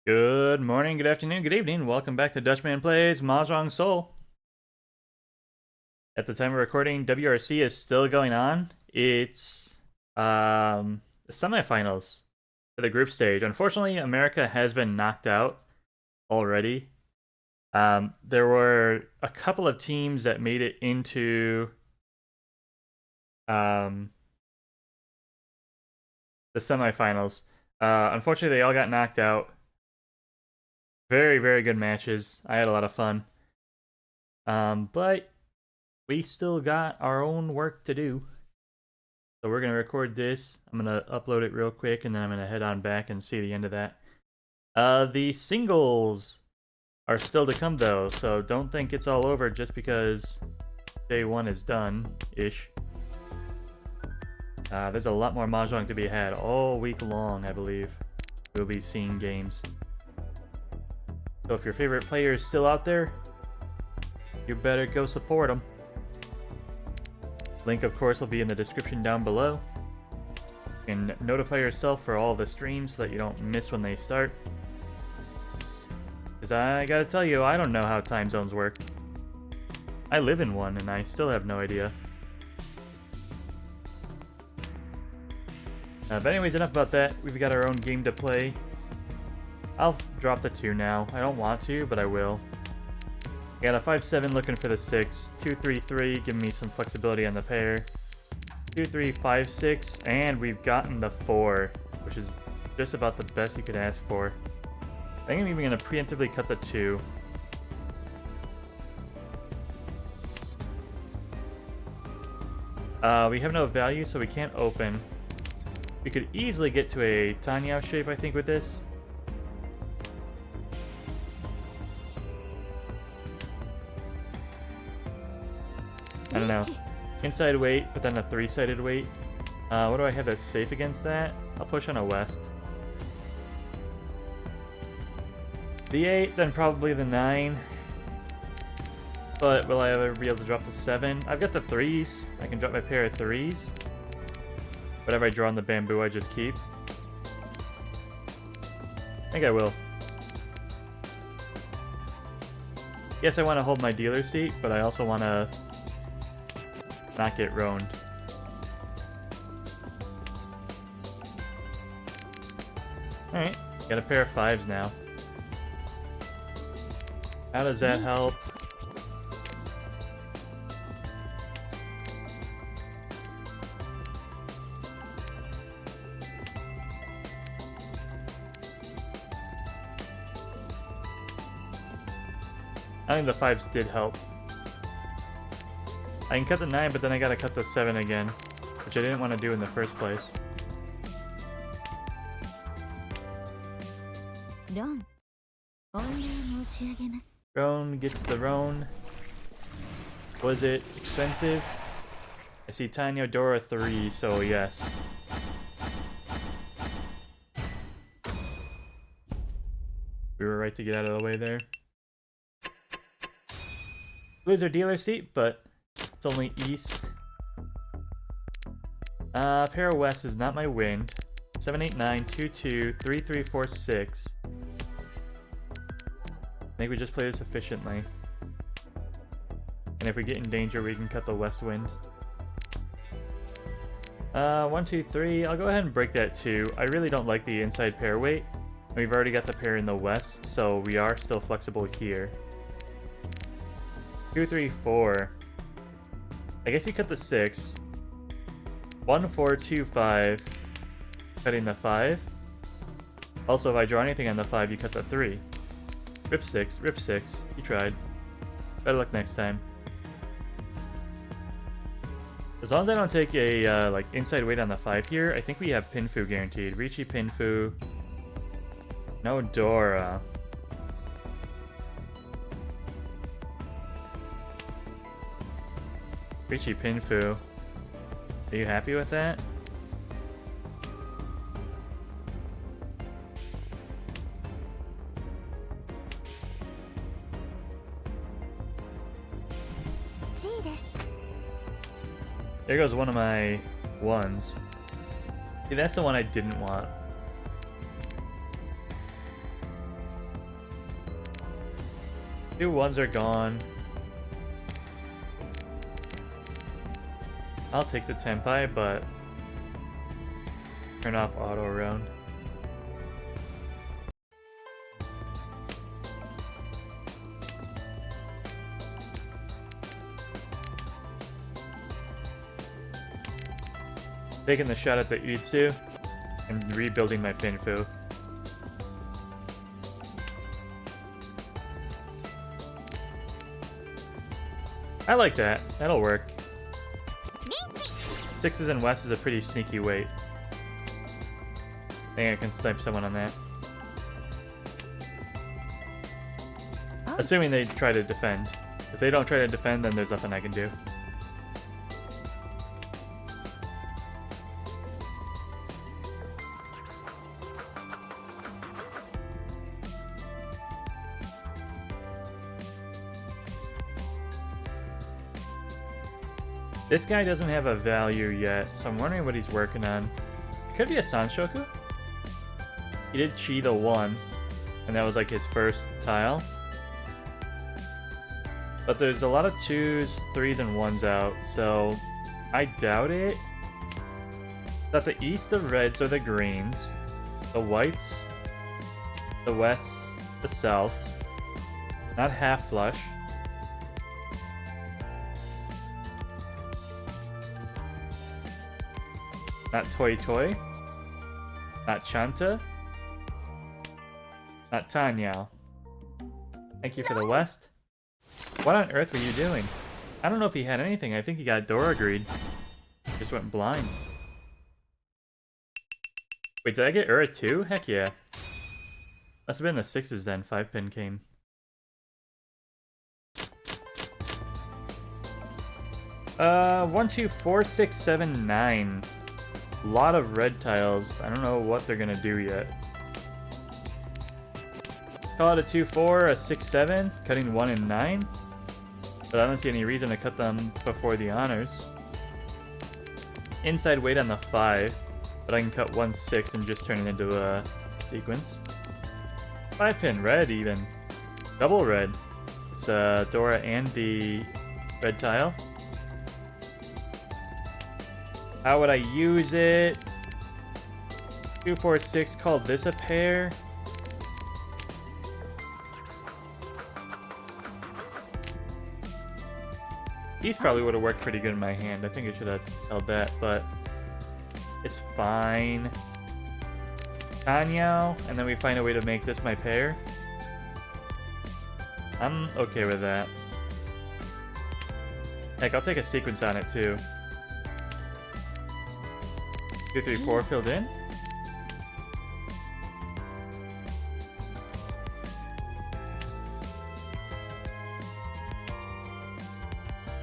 Good morning, good afternoon, good evening. Welcome back to Dutchman Plays Mahjong Soul. At the time of recording, WRC is still going on. It's the semifinals for the group stage. Unfortunately, America has been knocked out already. There were a couple of teams that made it into the semifinals. Unfortunately, they all got knocked out. Very, very good matches. I had a lot of fun. But we still got our own work to do. So we're going to record this. I'm going to upload it real quick, and then I'm going to head on back and see the end of that. The singles are still to come, though, so don't think it's all over just because day one is done-ish. There's a lot more Mahjong to be had all week long, I believe. We'll be seeing games. So if your favorite player is still out there, you better go support them. Link, of course, will be in the description down below. You can notify yourself for all the streams so that you don't miss when they start. Because I gotta tell you, I don't know how time zones work. I live in one, and I still have no idea. But anyways, enough about that. We've got our own game to play. I'll drop the 2 now. I don't want to, but I will. I got a 5-7 looking for the 6. 2-3-3, giving me some flexibility on the pair. 2-3-5-6, and we've gotten the 4, which is just about the best you could ask for. I think I'm even going to preemptively cut the 2. We have no value, so we can't open. We could easily get to a Tanyao shape, I think, with this. I don't know. Inside weight, but then a 3-sided weight. What do I have that's safe against that? I'll push on a west. The 8, then probably the 9. But will I ever be able to drop the 7? I've got the 3s. I can drop my pair of 3s. Whatever I draw on the bamboo, I just keep. I think I will. Yes, I want to hold my dealer seat, but I also want to not get roaned. Alright, got a pair of 5s now. How does that help? I think the 5s did help. I can cut the 9, but then I gotta cut the 7 again, which I didn't want to do in the first place. Roan gets the Roan. Was it expensive? I see Tanya Dora 3, so yes. We were right to get out of the way there. Lose our dealer seat, but it's only east. Pair of west is not my wind. 7, 8, 9, 2, 2, 3, 3, 4, 6. I think we just play this efficiently. And if we get in danger, we can cut the west wind. 1, 2, 3. I'll go ahead and break that 2. I really don't like the inside pair weight. We've already got the pair in the west, so we are still flexible here. 2, 3, 4. I guess you cut the 6. 1, 4, 2, 5. Cutting the 5. Also, if I draw anything on the 5, you cut the 3. Rip 6, rip 6. You tried. Better luck next time. As long as I don't take a like inside weight on the 5 here, I think we have Pinfu guaranteed. Ricci Pinfu. No Dora. Ricci Pinfu. Are you happy with that? There goes one of my 1s. See, that's the one I didn't want. Two ones are gone. I'll take the Tempai, but turn off auto round. Taking the shot at the Utsu and rebuilding my Pinfu. I like that. That'll work. Sixes and West is a pretty sneaky weight. I think I can snipe someone on that. Assuming they try to defend. If they don't try to defend, then there's nothing I can do. This guy doesn't have a value yet, so I'm wondering what he's working on. It could be a Sanshoku. He did Chi the 1, and that was like his first tile. But there's a lot of 2s, 3s, and 1s out, so I doubt it. That the East, the Reds, or the Greens, the Whites, the Wests, the Souths, not half flush. Not Toy Toy. Not Chanta. Not Tanyao. Thank you for the West. What on earth were you doing? I don't know if he had anything. I think he got Dora Greed. Just went blind. Wait, did I get Ura too? Heck yeah. Must have been the 6s then. 5-pin came. One, two, four, 6, 7, 9. A lot of red tiles. I don't know what they're gonna do yet. Call it a 2-4, a 6-7, cutting 1 and 9. But I don't see any reason to cut them before the honors. Inside weight on the 5, but I can cut 1 6 and just turn it into a sequence. 5-pin red even. Double red. It's Dora and the red tile. How would I use it? 2, 4, 6, call this a pair. These probably would have worked pretty good in my hand. I think I should have held that, but it's fine. Tanyao, and then we find a way to make this my pair. I'm okay with that. Heck, I'll take a sequence on it too. 2, 3, 4 filled in.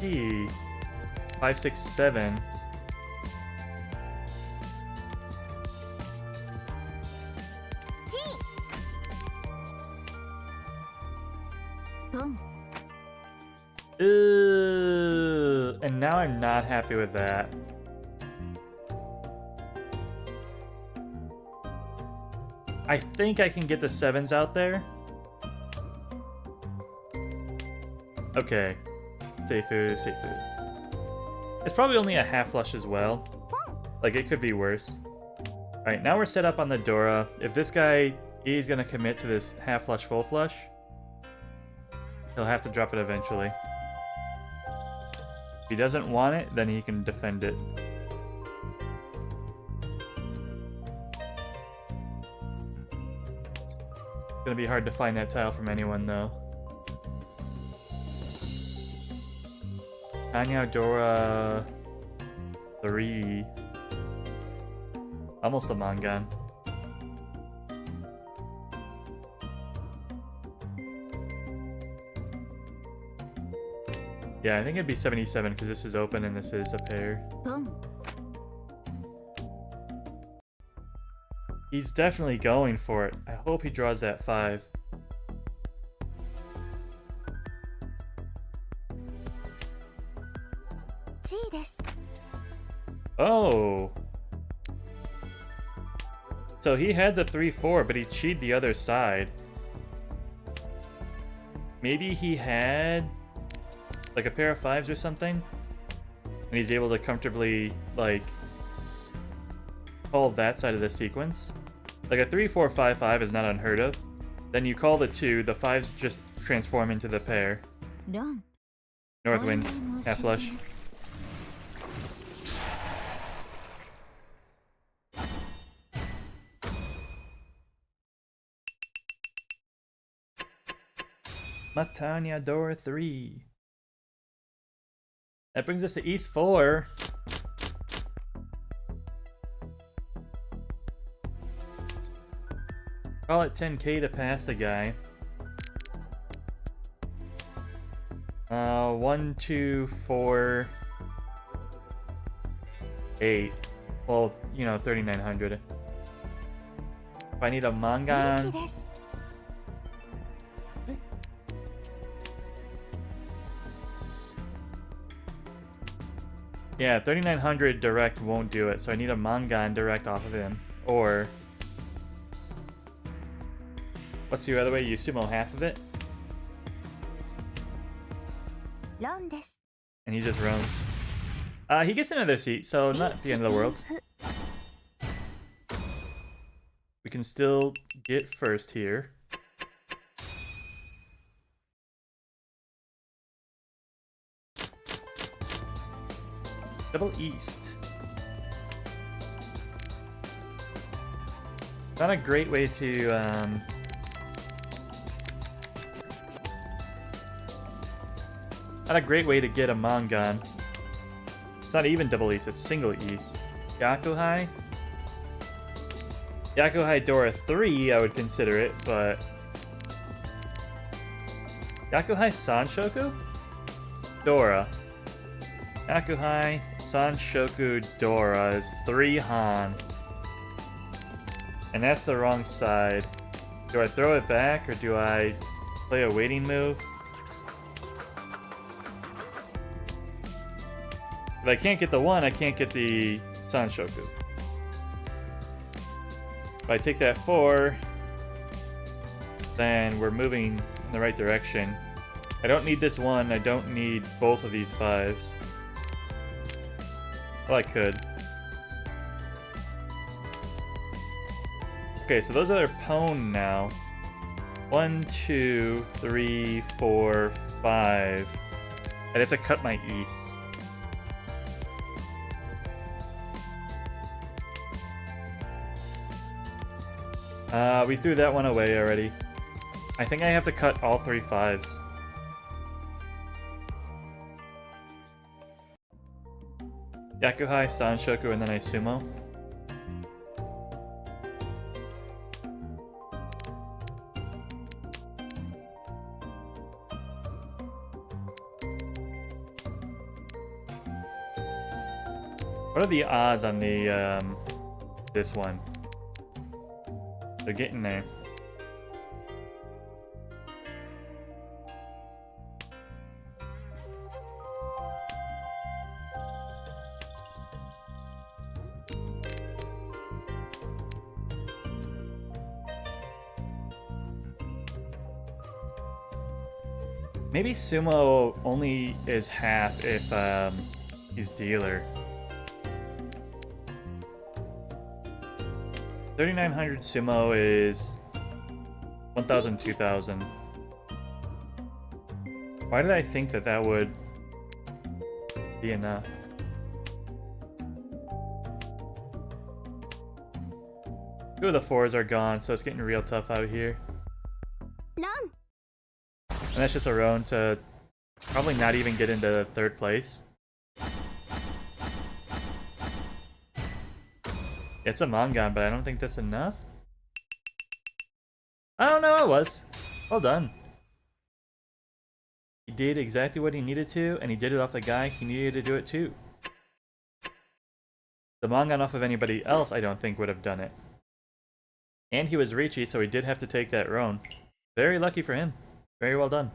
E 5, 6, 7. And now I'm not happy with that. I think I can get the 7s out there. Okay. Seifu, Seifu. It's probably only a half flush as well. Like, it could be worse. Alright, now we're set up on the Dora. If this guy is gonna commit to this half flush, full flush, he'll have to drop it eventually. If he doesn't want it, then he can defend it. It's gonna be hard to find that tile from anyone, though. Tanyao, Dora 3. Almost a Mangan. Yeah, I think it'd be 77 because this is open and this is a pair. He's definitely going for it. I hope he draws that 5. Oh. So he had the 3-4, but he cheated the other side. maybe he had like a pair of 5s or something, and he's able to comfortably like call that side of the sequence. Like a 3, 4, 5, 5 is not unheard of. Then you call the 2, the 5s just transform into the pair. North wind, half flush. Matanya door 3. That brings us to East 4. Call it 10k to pass the guy. 1, 2, 4, 8. Well, you know, 3,900. If I need a mangan. Yeah, 3,900 direct won't do it, so I need a mangan direct off of him. Or what's the other way? You sumo half of it? And he just roams. He gets another seat, so not the end of the world. We can still get first here. Double east. Not a great way to not a great way to get a mangan. It's not even double east, it's single east. Yakuhai? Yakuhai Dora 3, I would consider it, but Yakuhai Sanshoku? Dora. Yakuhai Sanshoku Dora is 3 Han. And that's the wrong side. Do I throw it back or do I play a waiting move? If I can't get the 1, I can't get the Sanshoku. If I take that 4, then we're moving in the right direction. I don't need this 1, I don't need both of these 5s. Well, I could. Okay, so those are their pawn now. 1, 2, 3, 4, 5. I'd have to cut my east. We threw that one away already. I think I have to cut all 3 5s. Yakuhai, Sanshoku, and then I sumo. What are the odds on the this one? They're getting there. Maybe sumo only is half if he's dealer. 3,900 sumo is 1,000, 2,000. Why did I think that that would be enough? Two of the 4s are gone, so it's getting real tough out here. And that's just a roan to probably not even get into 3rd place. It's a mangan, but I don't think that's enough. I don't know, it was. Well done. He did exactly what he needed to, and he did it off the guy he needed to do it too. The mangan off of anybody else, I don't think would have done it. And he was Richi, so he did have to take that roan. Very lucky for him. Very well done.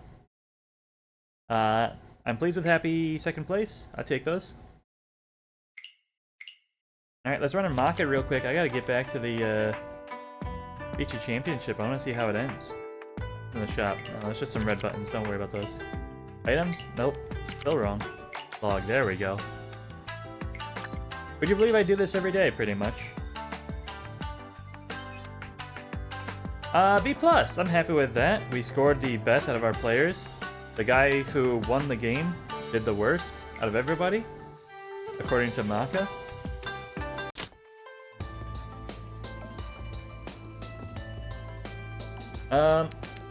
I'm pleased with happy 2nd place. I'll take those. Alright, let's run a market real quick. I gotta get back to the Richi Championship. I wanna see how it ends. in the shop? No, it's just some red buttons. Don't worry about those. Items? Nope. Still wrong. Log. There we go. Would you believe I do this every day, pretty much? B+. I'm happy with that. We scored the best out of our players. The guy who won the game did the worst out of everybody, according to Maka.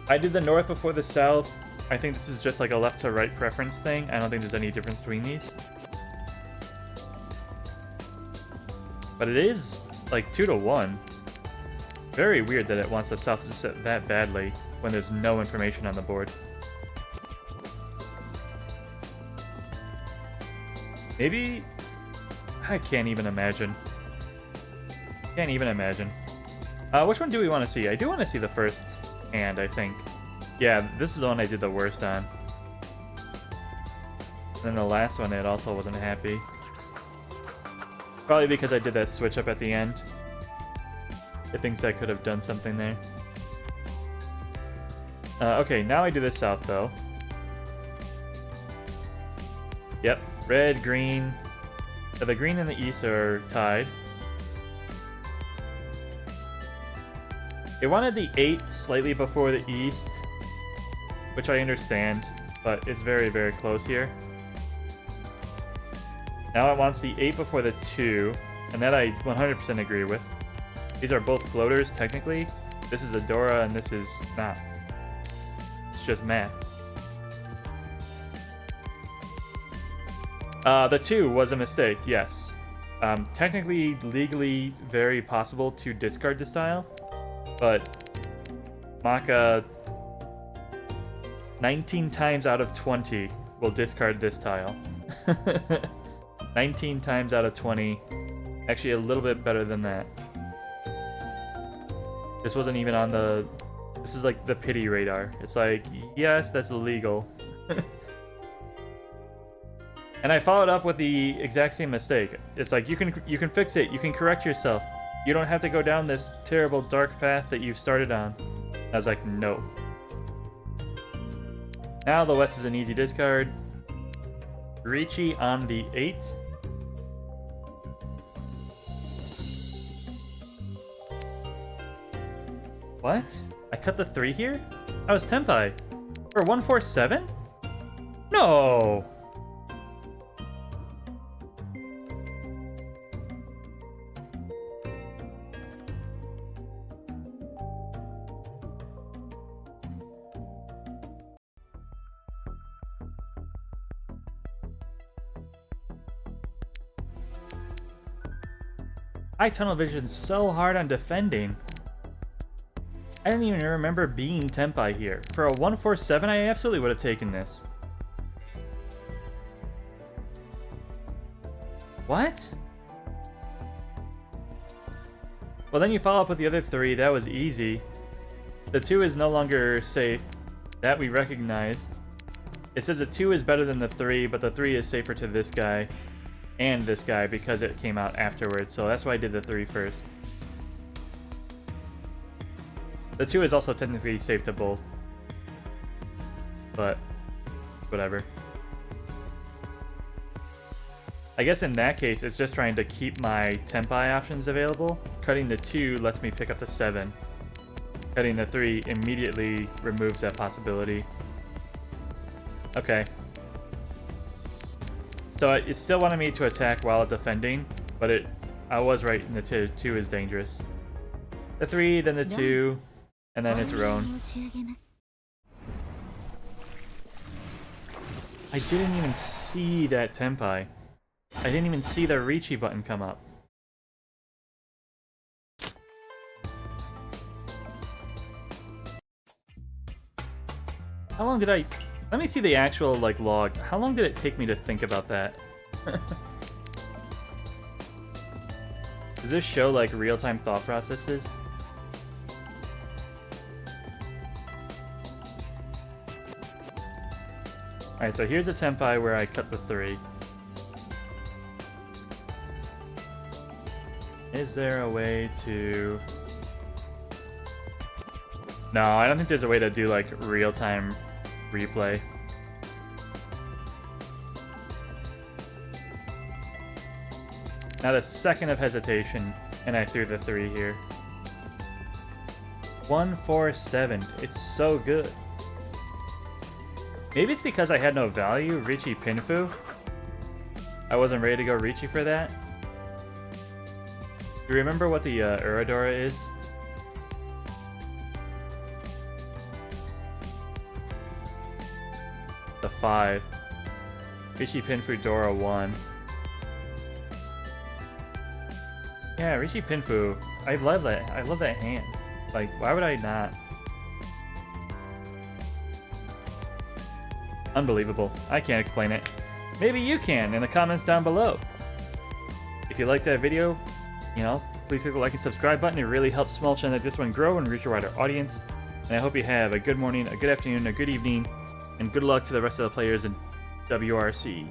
I did the north before the south. I think this is just like a left to right preference thing. I don't think there's any difference between these. But it is like 2-to-1. Very weird that it wants the south to set that badly when there's no information on the board. Maybe... I can't even imagine. Can't even imagine. Which one do we want to see? I do want to see the first hand, I think. Yeah, this is the one I did the worst on. And then the last one, it also wasn't happy. Probably because I did that switch up at the end. It thinks I could have done something there. Okay, now I do the south, though. Yep, red, green. So the green and the east are tied. It wanted the 8 slightly before the east, which I understand, but it's very, very close here. Now it wants the 8 before the 2, and that I 100% agree with. These are both floaters, technically. This is a Dora, and this is not. It's just math. The 2 was a mistake, yes. Technically, legally, very possible to discard this tile, but Maka 19 times out of 20 will discard this tile. 19 times out of 20. Actually, a little bit better than that. This wasn't even on the... This is like the pity radar. It's like, yes, that's illegal. And I followed up with the exact same mistake. It's like, you can fix it. You can correct yourself. You don't have to go down this terrible dark path that you've started on. I was like, no. Now the West is an easy discard. Ricci on the 8. What? I cut the 3 here? I was Tenpai. For 147? No! I tunnel vision so hard on defending. I didn't even remember being Tenpai here. For a 147, I absolutely would have taken this. What? Well, then you follow up with the other 3. That was easy. The 2 is no longer safe. That we recognize. It says the 2 is better than the 3, but the 3 is safer to this guy and this guy because it came out afterwards. So that's why I did the 3 first. The 2 is also technically safe to both. But, whatever. I guess in that case, it's just trying to keep my Tenpai options available. Cutting the 2 lets me pick up the 7. Cutting the 3 immediately removes that possibility. Okay. So it still wanted me to attack while defending, but I was right in the 2 is dangerous. The 3, then the 2... And then it's Roan. I didn't even see that Tenpai. I didn't even see the Ricci button come up. How long did I... Let me see the actual, like, log. How long did it take me to think about that? Does this show, like, real-time thought processes? Alright, so here's a Tenpai where I cut the 3. Is there a way to... No, I don't think there's a way to do like real-time replay. Not a second of hesitation, and I threw the 3 here. 147. It's so good. Maybe it's because I had no value. Richi Pinfu. I wasn't ready to go Richi for that. Do you remember what the Uradora is? The 5. Richi Pinfu Dora 1. Yeah, Richi Pinfu. I love that. I love that hand. Like, why would I not? Unbelievable. I can't explain it. Maybe you can in the comments down below. If you liked that video, you know, please click the like and subscribe button. It really helps small channel like this one grow and reach a wider audience. And I hope you have a good morning, a good afternoon, a good evening, and good luck to the rest of the players in WRC.